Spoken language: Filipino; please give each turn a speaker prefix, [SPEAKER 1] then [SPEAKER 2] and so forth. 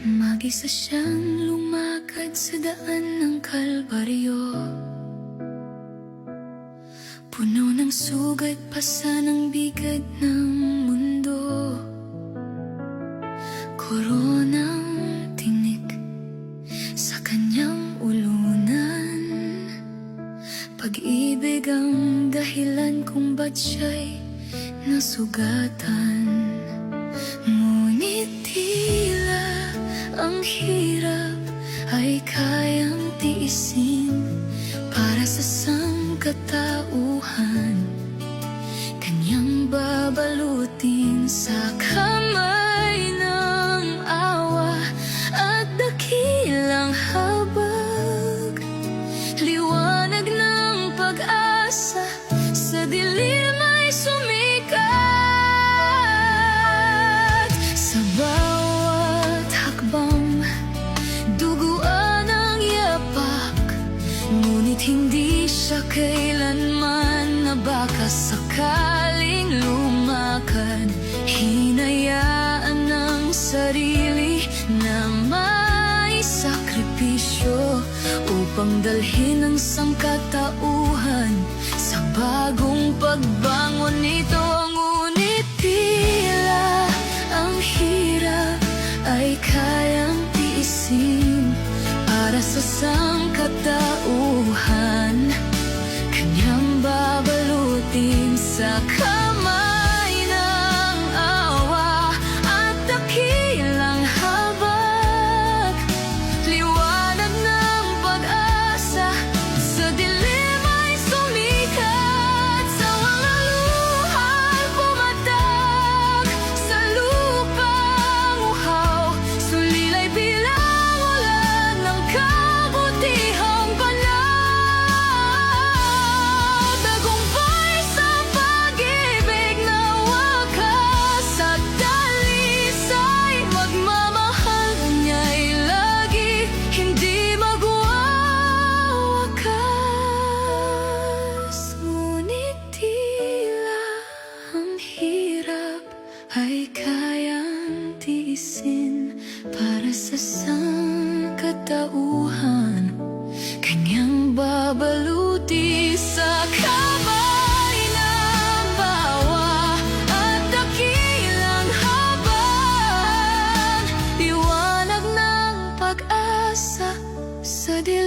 [SPEAKER 1] Mag-isa siyang lumakad sa daan ng Kalbaryo, puno ng sugat, pasa ng bigat ng mundo. Koronang tinik sa kanyang ulunan, pag-ibig ang dahilan kung ba't siya'y nasugatan. Ngunit tila ang hirap ay kayang tiisin para sa sangkatauhan. Kanyang babalutin sa kamay ng awa at dakilang habag, liwanag ng pag-asa sa dilim ay sumikat. Sa bawat hakbang, duguan ang yapak, ngunit hindi siya kailanman nabakas. Sakaling lumakad, hinayaan ng sarili na may sakripisyo upang dalhin ang sangkatauhan sa bagong pagbangon nito. Ngunit tila ang hirap ay kayang tiisin para sa sangkatauhan. Kanyang babalutin sa kamay ng awa at dakilang habag, liwanag ng pag-asa sa dilim ay sumikat. Sa mga luha'y pumatak sa lupang uhaw, sulilay bilang ulan ng kabutihang panahon. Tagumpay sa pag-ibig na wakas at dalisay, magmamahal niya'y lagi hindi magwawakas. Ngunit tila ang hirap ay kayang tiisin para sa sangkatauhan. Kanyang babaluti sa kamay ng bawa at dakilang habag, liwanag ng pag-asa sa dilim